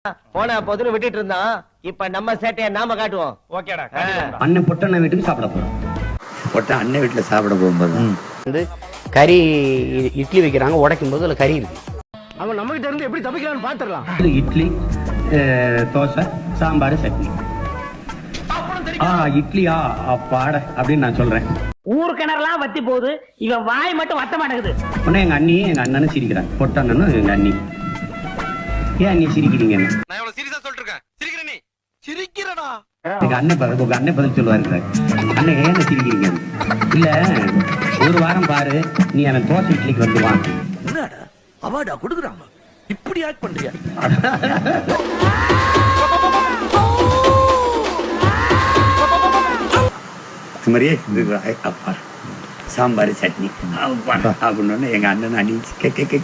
போன பொதுல விட்டுட்டு இருந்தான். இப்ப நம்ம சேட்டைய நாம காட்டுவோம். ஓகேடா. அண்ணன் பொட்டண்ணன் வீட்டுக்கு சாப்பிட போறோம். பொட்ட அண்ணன் வீட்டுல சாப்பிட போகும்போது வந்து கறி இட்லி வைக்கிறாங்க, உடைக்கும் போது அதுல கறி இருக்கு. அவன் நம்ம கிட்ட இருந்து எப்படி தப்பிக்கலாம்னு பாத்துடலாம். இட்லி, தோசை, சாம்பார், சட்னி. இட்லியா பாட அப்படின்னு நான் சொல்றேன். ஊர் கிணறுலாம் வத்தி போகுது, இவன் வாய் மட்டும் வத்த மாட்டேங்குது. உடனே எங்க அண்ணி எங்க அண்ணனும் சிரிக்கிறாங்க. பொட்டண்ணனும் எங்க அண்ணி. ஏன் அண்ணி சிரிக்கிறீங்க? நான் எவ்வளவு சீரியஸா சொல்லிட்டு இருக்கேன். சிரிக்கிற நீ சிரிக்கிறடா. எங்க அண்ணன் பதில் சொல்லுவாரு. அண்ணன் ஏன் சிரிக்கிறீங்க? இல்ல ஒரு வாரம் பாரு, நீ அவன் தோசை இட்லிக்கு வந்துவான். என்னடா அவார்டா கொடுக்குறாங்க, இப்படி ஆக்ட் பண்றியா? மாதிரியே அப்பா சாம்பார் சட்னி அப்படின்னு எங்க அண்ணன் அடிச்சு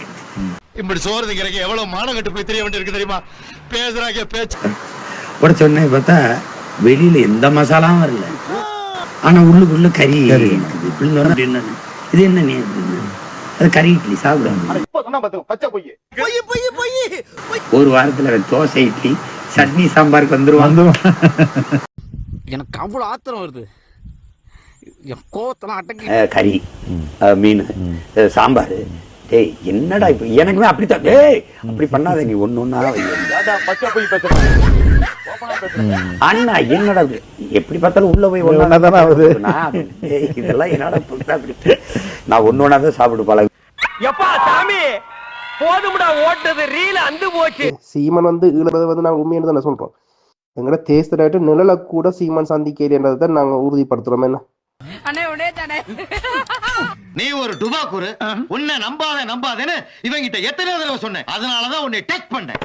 இப்படி சோறு திங்கிறக்கு எவ்வளவு மானம் கட்டு போய் தெரிய வேண்டியிருக்கு தெரியுமா? பேசுறாங்க பேச்சு கூட சொன்னேன். பார்த்தா வெளியில எந்த மசாலாவும் வரல, ஆனா உள்ளுக்குள்ள கறி இருக்குது. இது என்ன நீ அது கறி இட்லி சாப்பிடுவாங்க. ஒரு வாரத்துல தோசை இட்லி சட்னி சாம்பாருக்கு வந்துருவாங்க. எனக்கு அவ்வளவு ஆத்திரம் வருது. கறி, மீன், சாம்பார். டேய் என்னடா இப்ப எனக்குமே அப்படித்தான். டேய் அப்படி பண்ணாத, நீ ஒண்ணு அண்ணா என்னடா எப்படி பார்த்தாலும் உள்ள போய் ஒண்ணாதானே ஆகுது. இதெல்லாம் என்னடா நான் ஒண்ணு சாப்பிட்டு பழகு. எப்பா சாமி போதும்டா, ஓட்டது ரீல அந்து போச்சு. சீமன் வந்து ஈழது வந்து நாங்க உண்மையான தானே சொல்றோம். எங்கட தேசத்திட்டு நிழல கூட சீமன் சந்திக்கிறதை தான் நாங்க உறுதிப்படுத்துறோம். என்ன நீ ஒரு டுபாக்கூரு, உன்னை நம்பாதேன்னு இவங்கிட்ட எத்தனை தடவை சொன்னேன். அதனாலதான் உன்னை டெஸ்ட் பண்ணேன்.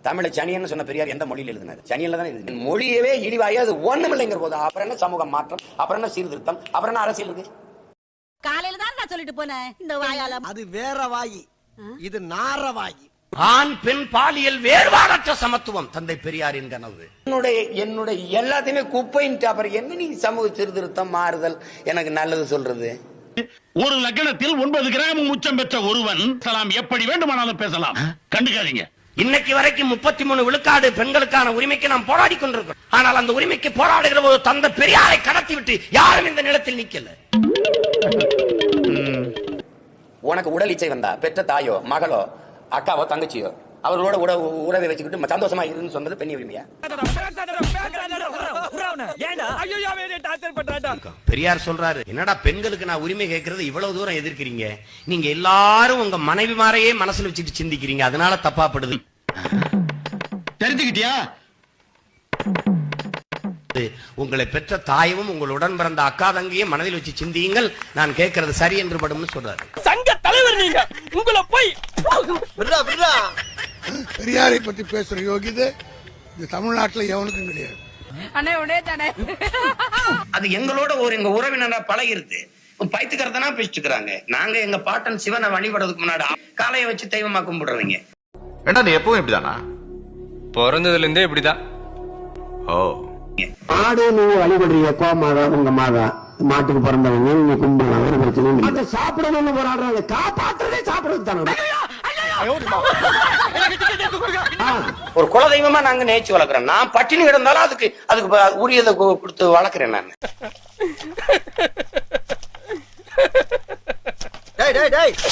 தமிழை சனியன்னு சொன்ன பெரியார் எந்த மொழியில் எழுதினார்? சனியன்ல தான் எழுதி. மொழியவே இழிவாயி அது ஒண்ணும் இல்லைங்கிற போது அப்புறம் என்ன சமூக மாற்றம், அப்புறம் என்ன சீர்திருத்தம், அப்புறம் என்ன அரசியல் இருக்கு? காலையில தான் நான் சொல்லிட்டு போனேன் இந்த வாயால. அது வேற வாயி, இது நார வாயி. ஆண் பெண் பாலியல் வேறுபாடற்ற சமத்துவம் தந்தை பெரியாரின் கனவு. என்னுடைய எல்லாத்தையுமே குப்பைன்ட்டு அப்புறம் என்ன நீ சமூக சீர்திருத்தம் மாறுதல் எனக்கு நல்லது சொல்றது? ஒரு லக்னத்தில் 9 கிராம் உச்சம் பெற்ற ஒருவன் எப்படி வேண்டுமானாலும் பேசலாம், கண்டுக்காதீங்க. இன்னைக்கு வரைக்கும் 33 விழுக்காடு பெண்களுக்கான உரிமைக்கு நாம் போராடி கொண்டிருக்கிறோம். ஆனால் அந்த உரிமைக்கு போராடுகிற போது தந்தை பெரியாரை கடத்தி விட்டு யாரும் இந்த நிலத்தில் நிக்கல. உனக்கு உடல் இச்சை வந்தா பெற்ற தாயோ மகளோ அக்காவோ தங்கச்சியோ அவர்களோட உறவை வச்சுக்கிட்டு சந்தோஷமா இருக்குன்னு சொன்னது பெண் உரிமையா? பெரியார் சொல்றாரு, என்னடா பெண்களுக்கு நான் உரிமை கேட்கறது இவ்வளவு தூரம் எதிர்க்கிறீங்க, நீங்க எல்லாரும் உங்க மனைவிமாரையே மனசுல வச்சுட்டு சிந்திக்கிறீங்க, அதனால தப்பாப்படுது. தெரிஞ்சுக்கிட்டியா? உங்களை பெற்ற தாயவும் உங்களுடன் பிறந்த அக்கா தங்கையும் மனதில் வச்சு சிந்தியுங்கள், நான் கேட்கறது சரி என்று படும்னு சொல்றாரு. சங்க தலைவர் நீங்க, உங்களை போய் பெரியாரை பத்தி பேசுற யோகிதை இந்த தமிழ்நாட்டுல எவனுக்கும் கிடையாது. அது எங்களோட எங்க உறவினரா பழகிருது. பைத்துக்கிறதனா பேசிட்டுக்கிறாங்க. நாங்க எங்க பாட்டன் சிவனை வழிபடுறதுக்கு முன்னாடி காலையை வச்சு தெய்வமா கும்பிடுறவங்க. வேண்டாம், நீ எப்பவும் இப்படிதானா? பிறந்ததுல இருந்தே இப்படிதான். ஓ, மாடு நீ வழிபடுறீங்க, கோமாதா உங்க மாதா, மாட்டுக்கு பிறந்தவங்க நீங்க கும்பிடுவாங்க, பிரச்சனை சாப்பிடணும்னு போராடுறாங்க. காப்பாற்றுறதே சாப்பிடுறது தானே. ஒரு குல தெய்வமா நாங்க நேச்சு வளர்க்கிறோம். நான் பட்டினி கிடந்தாலும் அதுக்கு உரியதை கொடுத்து வளர்க்கிறேன் நான்.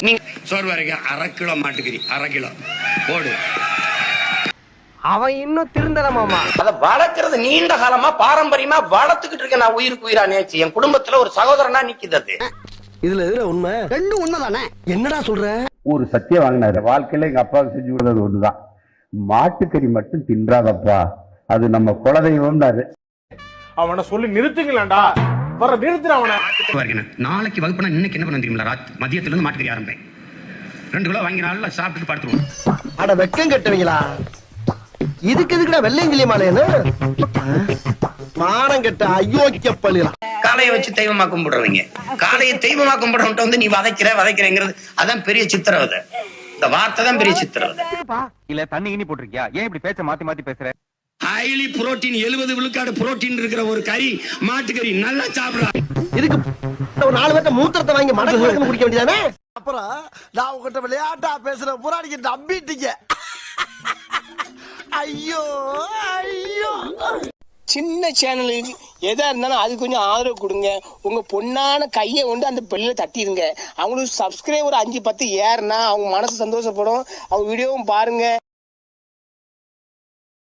நீ சோறு வரைக்கும் 1/2 கிலோ மாட்டுக்கறி 1/2 கிலோ போடு. அவன் இன்னும் திருந்தல மாமா. அத வளர்க்கறது நீண்ட காலமா பாரம்பரியமா வளர்த்துக்கிட்டு இருக்கேன் நான். உயிருக்கு உயிரா நேச்சு என் குடும்பத்துல ஒரு சகோதரனா நிக்குது. அது இதுல உண்மை ரெண்டும் உண்மைதானே. என்னடா சொல்ற? ஒரு சத்தியம் வாங்கினாரு வாழ்க்கையில. எங்க அப்பாவுக்கு செஞ்சு விடுறது ஒண்ணுதான், மாட்டுக்கறி மட்டும் தின்றாதப்பா, அது நம்ம குலதெய்வம். அவனை சொல்லி நிறுத்துங்களா? வர நிறுத்துற அவனை. நாளைக்கு வகுப்புனா இன்னைக்கு என்ன பண்ண தெரியுங்களா? மதியத்துல இருந்து மாட்டுக்கறி ஆரம்பிப்பேன். 2 கிலோ வாங்கி நல்லா சாப்பிட்டுட்டு படுத்துருவோம். அட வெக்கம் கட்டுவீங்களா? இதுக்கு எதுக்குடா வெள்ளையங்கிலி மாலையன்னு மானம் கட்ட அயோக்கிய பள்ளிலாம். காளையை வச்சு தெய்வமா கும்பிடுறவங்க, காளையை தெய்வமா கும்பிடுறவன்ட்ட வந்து நீ வதைக்கிறேங்கிறது அதான் பெரிய சித்திரவதை. இந்த வார்த்தை தான் பெரிய சித்திரவதை. இல்ல தண்ணி கிண்ணி போட்டிருக்கியா? ஏன் இப்படி பேச்ச மாத்தி பேசுற? ஹைலி புரோட்டீன் 70 விழுக்காடு புரோட்டீன் இருக்கிற ஒரு கறி மாட்டுக்கறி நல்லா சாப்பிடலாம். இதுக்கு ஒரு 4 பேர்த்த மூத்திரத்தை வாங்கி மடக்கு குடிக்க வேண்டியதானே. அப்புறம் நான் உங்ககிட்ட விளையாட்டா பேசுற புறாடிக்கு நம்பிட்டீங்க. ஐயோ ஐயோ. சின்ன சேனலுக்கு எதா இருந்தாலும் அது கொஞ்சம் ஆதரவு கொடுங்க. உங்க பொண்ணான கையை கொண்டு அந்த பெல்லில் தட்டிடுங்க. அவங்களுக்கு சப்ஸ்கிரைபர் 5-10 ஏறுனா அவங்க மனசு சந்தோஷப்படும். அவங்க வீடியோவும் பாருங்க.